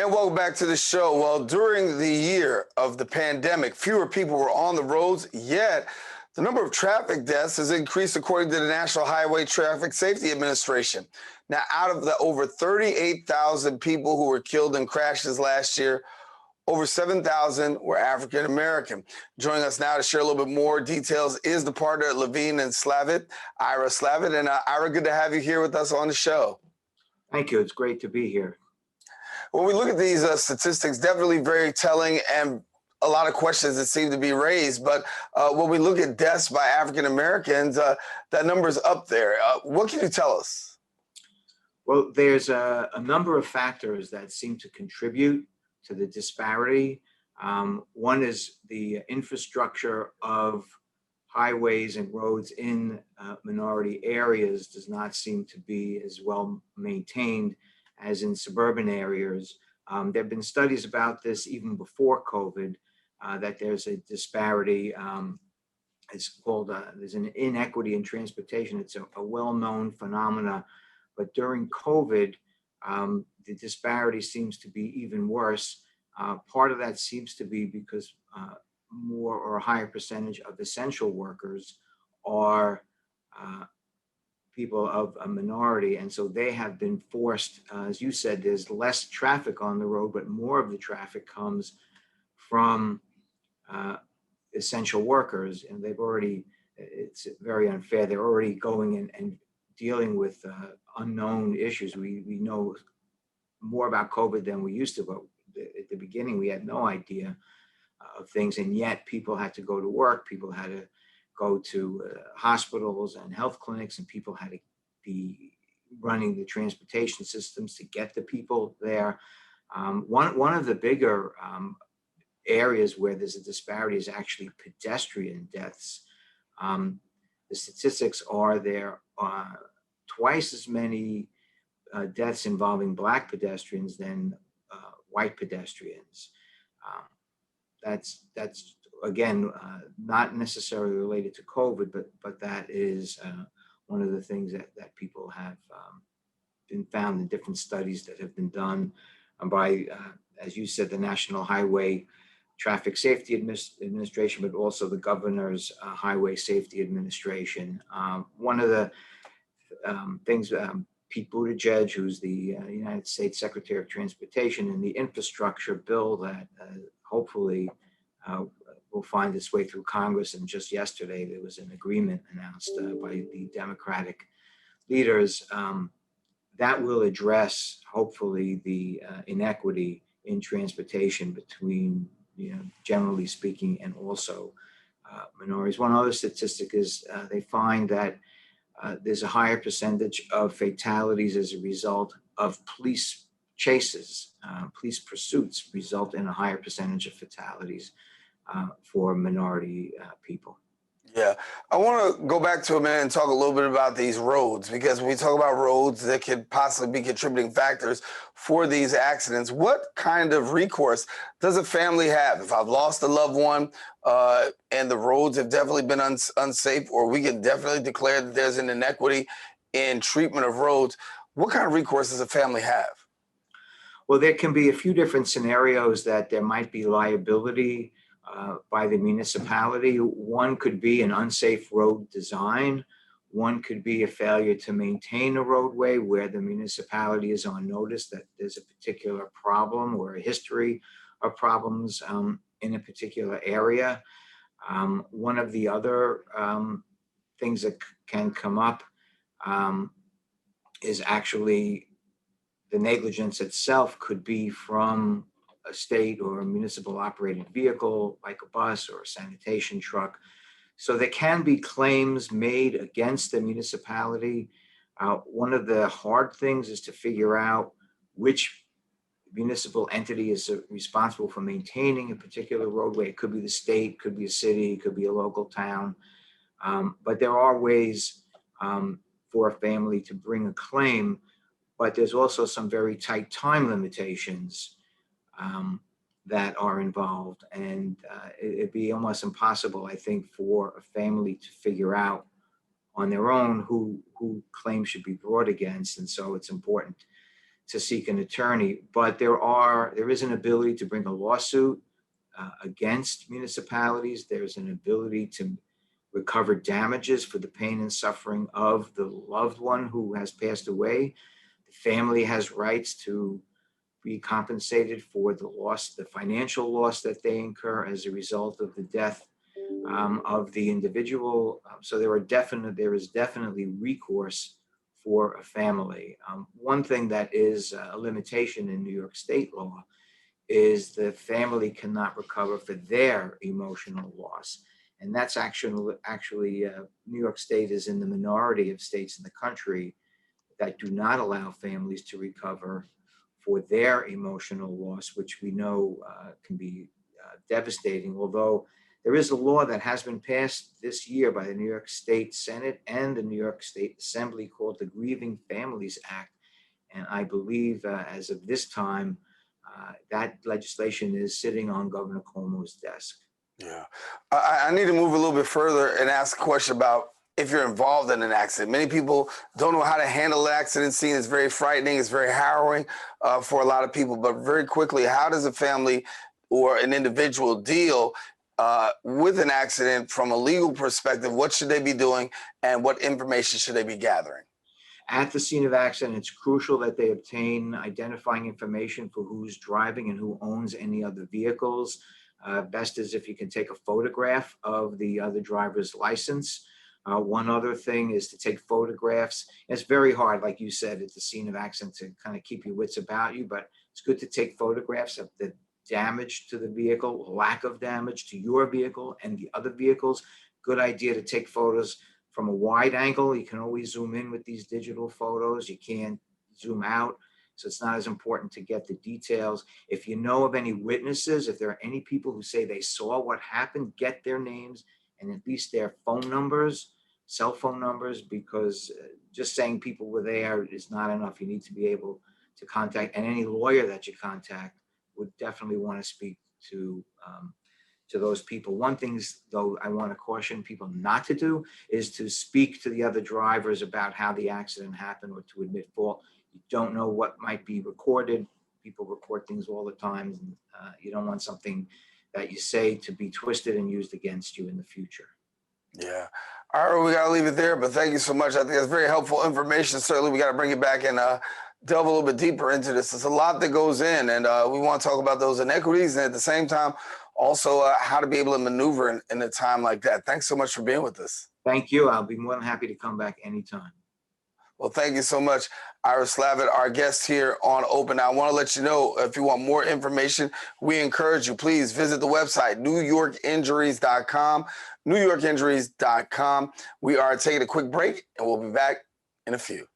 And welcome back to the show. Well, during the year of the pandemic, fewer people were on the roads, yet the number of traffic deaths has increased according to the National Highway Traffic Safety Administration. Now, out of the over 38,000 people who were killed in crashes last year, over 7,000 were African American. Joining us now to share a little bit more details is the partner at Levine Slavit, Ira Slavit. And Ira, good to have you here with us on the show. Thank you. It's great to be here. When we look at these statistics, definitely very telling and a lot of questions that seem to be raised. But when we look at deaths by African Americans, that number is up there. What can you tell us? Well, there's a number of factors that seem to contribute to the disparity. One is the infrastructure of highways and roads in minority areas does not seem to be as well maintained as in suburban areas. There have been studies about this even before COVID, that there's a disparity. It's called, there's an inequity in transportation. It's a well-known phenomena, but during COVID, the disparity seems to be even worse. Part of that seems to be because more or a higher percentage of essential workers are people of a minority, and so they have been forced, as you said, there's less traffic on the road, but more of the traffic comes from essential workers, and they've already, it's very unfair, they're already going in and dealing with unknown issues. We know more about COVID than we used to, but at the beginning we had no idea of things, and yet people had to go to work, people had to go to hospitals and health clinics, and people had to be running the transportation systems to get the people there. One of the bigger areas where there's a disparity is actually pedestrian deaths. The statistics are there are twice as many deaths involving Black pedestrians than white pedestrians. That's again, not necessarily related to COVID, but that is one of the things that people have been found in different studies that have been done by, as you said, the National Highway Traffic Safety Administration, but also the Governor's Highway Safety Administration. One of the things, Pete Buttigieg, who's the United States Secretary of Transportation, in the infrastructure bill that hopefully will find its way through Congress. And just yesterday, there was an agreement announced by the Democratic leaders that will address, hopefully, the inequity in transportation between, generally speaking, and also minorities. One other statistic is they find that there's a higher percentage of fatalities as a result of police chases. Police pursuits result in a higher percentage of fatalities for minority people. Yeah, I want to go back to a minute and talk a little bit about these roads, because when we talk about roads that could possibly be contributing factors for these accidents, what kind of recourse does a family have? If I've lost a loved one and the roads have definitely been unsafe, or we can definitely declare that there's an inequity in treatment of roads, what kind of recourse does a family have? Well, there can be a few different scenarios that there might be liability by the municipality. One could be an unsafe road design. One could be a failure to maintain a roadway where the municipality is on notice that there's a particular problem or a history of problems in a particular area. One of the other things that can come up is actually the negligence itself could be from a state or a municipal operated vehicle like a bus or a sanitation truck. So there can be claims made against the municipality. One of the hard things is to figure out which municipal entity is responsible for maintaining a particular roadway. It could be the state, could be a city, could be a local town. But there are ways for a family to bring a claim, but there's also some very tight time limitations that are involved, and it'd be almost impossible, I think, for a family to figure out on their own who claims should be brought against. And so it's important to seek an attorney, but there is an ability to bring a lawsuit against municipalities. There's an ability to recover damages for the pain and suffering of the loved one who has passed away. The family has rights to be compensated for the loss, the financial loss that they incur as a result of the death of the individual. So there is definitely recourse for a family. One thing that is a limitation in New York state law is the family cannot recover for their emotional loss. And that's actually New York State is in the minority of states in the country that do not allow families to recover for their emotional loss, which we know can be devastating. Although there is a law that has been passed this year by the New York State Senate and the New York State Assembly called the Grieving Families Act. And I believe as of this time, that legislation is sitting on Governor Cuomo's desk. Yeah. I need to move a little bit further and ask a question about if you're involved in an accident. Many people don't know how to handle an accident scene. It's very frightening. It's very harrowing for a lot of people. But very quickly, how does a family or an individual deal with an accident from a legal perspective? What should they be doing and what information should they be gathering? At the scene of accident, it's crucial that they obtain identifying information for who's driving and who owns any other vehicles. Best is if you can take a photograph of the other driver's license. One other thing is to take photographs. It's very hard, like you said, at the scene of accident to kind of keep your wits about you, but it's good to take photographs of the damage to the vehicle, lack of damage to your vehicle and the other vehicles. Good idea to take photos from a wide angle. You can always zoom in with these digital photos. You can't zoom out. So it's not as important to get the details. If you know of any witnesses, if there are any people who say they saw what happened, get their names and at least their phone numbers, cell phone numbers, because just saying people were there is not enough. You need to be able to contact, and any lawyer that you contact would definitely want to speak to those people. One thing, though, I want to caution people not to do is to speak to the other drivers about how the accident happened or to admit fault. You don't know what might be recorded. People record things all the time. And, you don't want something that you say to be twisted and used against you in the future. Yeah. All right, we got to leave it there, but thank you so much. I think that's very helpful information. Certainly, we got to bring it back and delve a little bit deeper into this. There's a lot that goes in, and we want to talk about those inequities and at the same time, also how to be able to maneuver in a time like that. Thanks so much for being with us. Thank you. I'll be more than happy to come back anytime. Well, thank you so much, Ira Slavit, our guest here on Open. I want to let you know, if you want more information, we encourage you, please visit the website, newyorkinjuries.com, newyorkinjuries.com. We are taking a quick break, and we'll be back in a few.